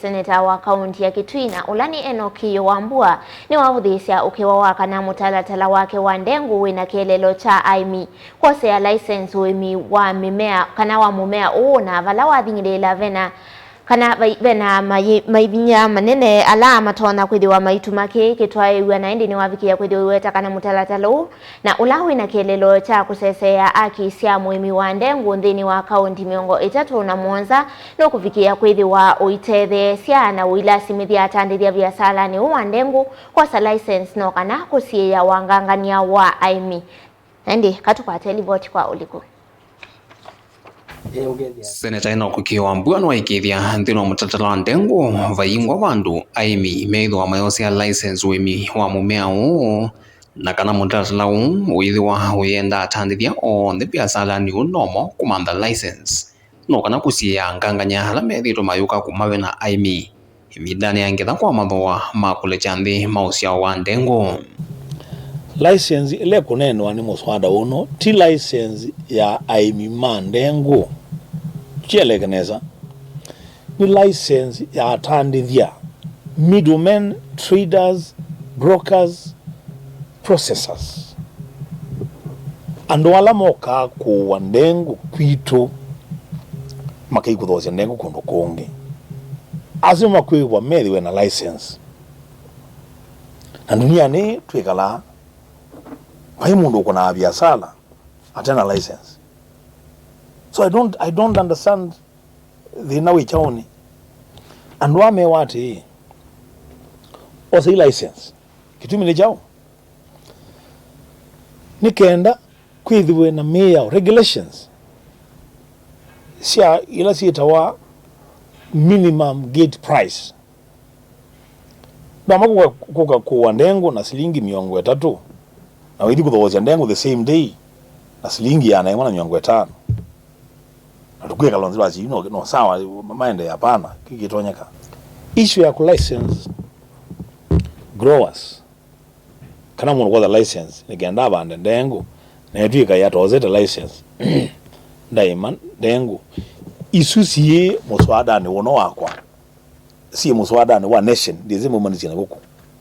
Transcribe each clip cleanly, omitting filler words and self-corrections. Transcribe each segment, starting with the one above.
Seneta wa kaunti ya Kitui na Ulani Enoch Wambua ni wavudhisya ukiwa waka na mutalatala wake wa ndengu wina kielelo cha aimi kwosea license wemi wa mimea kana wa mumea na vala wathingirila vena kana vena maivinya manene ala matona kwithiwa maitumaki kitwaiwa na indi ni wavikia kwithiwa weta kana mutalatala na ulawi na kielelo cha kusesea aki cia mwimi wa ndengu nthini wa kaunti miongo 37 no kufikia kwithiwa uitethe cia na uilasimithia atandithia biasara ni wa ndengu kwa license no kana kusiya wangangania wa aimi ndi katukwate riboti kwa uliku. Seneta Enoch Wambua no aikithia nthino mutatala ndengu vaingwa vandu aimi meithwa mayosia license wemi wa mumea na kana mutatala withiwa uyenda atandithia the biasara ni nomo kumanda license no kana kusiya nganganya ala methito mayuka kumawe na aimi imidani yangetha kwa mathoa makulecha nthi mausia wa ndengu. License ile kunenwa ni muswada uno ti license ya aimi mandengu chielekaneza ni license ya atandithia middlemen, traders, brokers, processors andu ala moka kuwa ndengu kwitu makaikuthosya ndengu kundu kungi acio makwiwa methiwe na license na dunia ni twikala pai mundu ukona biasara atena license. So I don't understand the nawi chaoni and wame wati osa license kitumile chao nikenda kwithiwe na meya regulations sia ila sietawa minimum gate price dama kuwa ndengu na silingi 300 na withi kuthosya ndengu the same day na silingi yana imwana 500 na tukuye kalonzira chi no sawa maende hapana kikitonyeka issue ya ku license growers kana mundu kwa license nikenda bande ndengu na twika ya tozete license ndaima ndengu isusiye muswada ni wono wakwa si muswada ni wa nation ndizimo manizina guku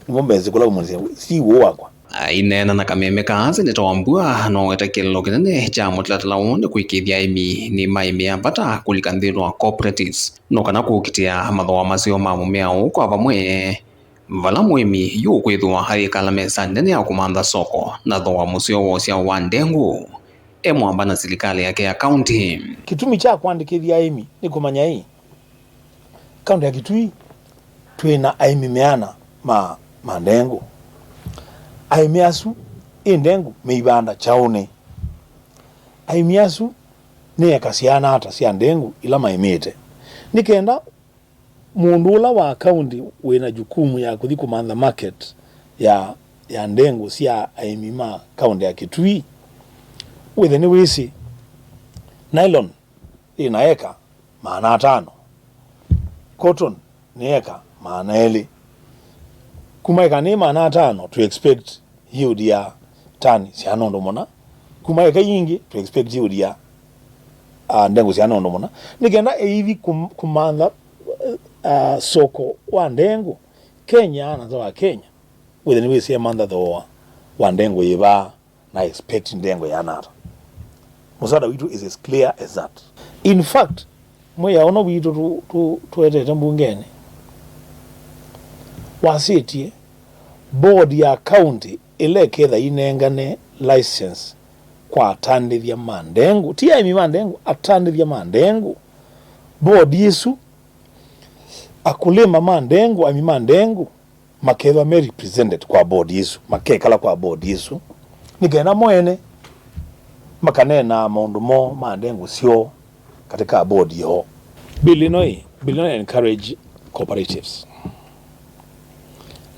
nimombenzi kula kumanizina si wo wakwa inena na kameme ka Seneta Wambua no etakelo kinene cha mutalatala ni kwikithia aimi ni maimi ambata kulika nthino cooperatives no kana kukitia mathoa macio ma mumea kwa vamwe vala mwimi yu kwithwa hari kala mesa nene ya kumanda soko na thoa mucio wosia wa ndengu mwamba na serikali yake ya county. Kitumi cha kuandikithia aimi ni kumanya hii kaunti ya Kitui twina aimi meana ma ndengu aimiasu ndengu meibanda chaone aimiasu ne akasiana hata sia ndengu ila maimete nikenda mundu ula wa county wina jukumu ya kuthi kumanda market ya ndengu sia aimima county ya Kitui within wisi nylon inaeka maana 5 cotton ni eka maana 2 kumaika ni maana 5 to expect yield ya tani sia nondo mona kumaika yingi to expect yield ya ndengu sia nondo mona nikenda hivi kumanda soko wa ndengu Kenya na za Kenya within wisi manda thoa wa ndengu yiba na expect ndengu ya nata musada witu is as clear as that. In fact moya ono witu tuetete mbungene wasitie board ya county eleketha inengane license kwa atandithia mandengu ti aimi mandengu atandithia mandengu board yesu akulima mandengu aimi mandengu makethwa me represented kwa board yesu makekala kwa board yesu nikena mwene makanena maundu mo mandengu sio katika board yo. Bill encourage cooperatives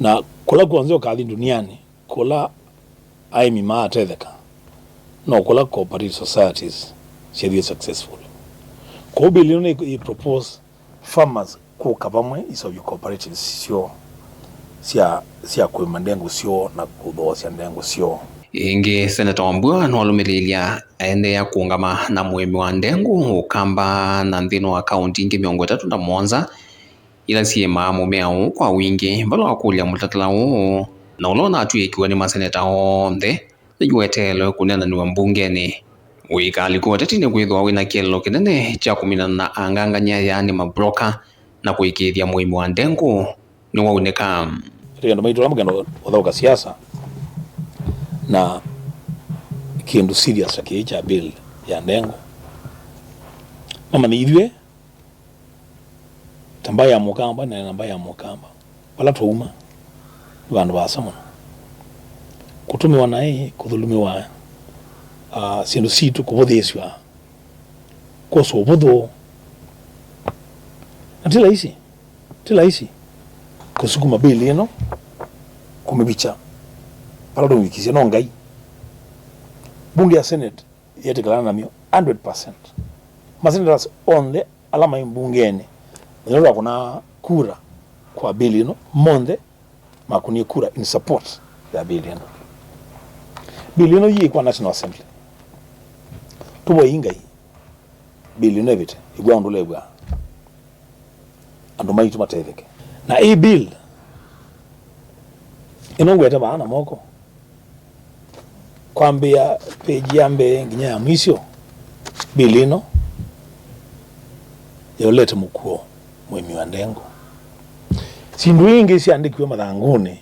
na kula kuanzia kathi duniani kula aimi maatetheka no kula cooperative societies should be successful. Ko bill i propose farmers ko kavamwe iso you cooperatives sio sia kwa mandengu sio na kuthosya ndengu sio ingi. Seneta Wambua no alumililia ende ya kuungama na mwemi wa ndengu ukamba na nthino wa kaunti ingi 37 ila siema mumea huu kwa wingi vala wakulia mutatala huu na ulona atuikiwa ni maseneta onthe ijuetelo kunena niwa mbungeni wikali kuwatetine kwithwa wina kielelo kinene cha kuminana na anganganya yani mabroka na kuikithia muimi wa ndengu ni wauneka tigendo maitula mugendo uthauka siasa na kindu serious cha bill ya ndengu mama ni ithwe tamba ya mukamba na namba ya mukamba wala tuma vandu basa muno kutumiwa naye kuthulumiwa sindu situ kubuthiswa koso ubuthu na tila isi kusukuma bili ino kumibicha pala tumikisia no ngai bunge ya senate yetikala namyo 100% masenators only alama imbungeni ndio kuna kura kwa bili ino monde makunie kura in support ya bili ino. Bili ino yi kwa National Assembly tubo ingai bili ino ebite igwa ndule igwa andu maitu matetheke na hii bill inongweta bana moko kwambia peji yambe nginya ya mwisho bili ino yolete mukuo mwimi wa ndengu sindu ingi siandikiwe mathanguni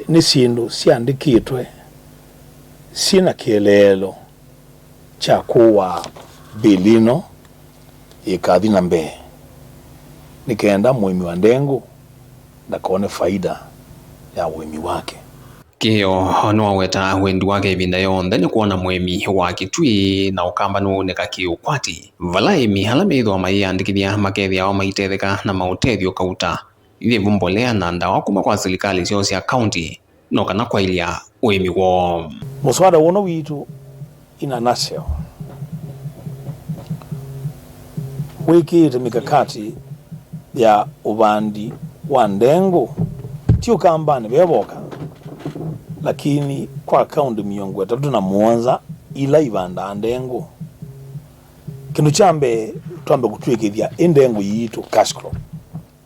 ni sindu siandikitwe sina kielelo cha kuwa bilino ikathi na mbee nikaenda mwimi wa ndengu ndakone faida ya wemi wake kio no weta wendi wake ibinda yonthe ni kuona mwemi wa kitui na ukamba nuoneka kiukwati vala imi hala meithwa maiandikithia makethia wa maitetheka na mautethio kauta ithi vumbolea na ndawa kuma kwa serikali sio cia county no kana kwa ilia wemi wo muswada wono witu ina nutshell wikite mikakati ya ubandi wa ndengu tio kambani bevoka lakini kwa kaunti miongo 37 ila ibanda ndengu kindu chambe twambe kutwikithia ndengu yitu cash crop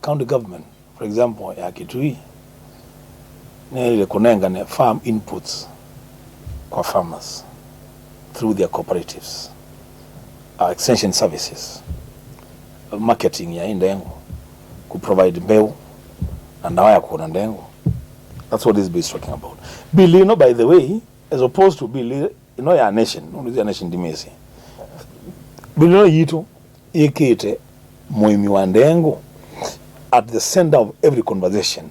county government for example ya Kitui ile kunengane farm inputs kwa farmers through their cooperatives extension services marketing ya ndengu ku provide mbeu na ndawa ya kuona ndengu. That's what this bill is talking about. Bill, you know, by the way, as opposed to bill, you know, your nation, your nation dimesi. Bill, you know, yitu ikite muimi wa ndengu at the center of every conversation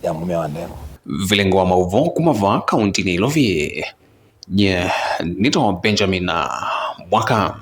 ya muimi wa ndengu. Vilengo wa mauvo kumava kaunti ni lovie. Nito Benjamin Mwaka.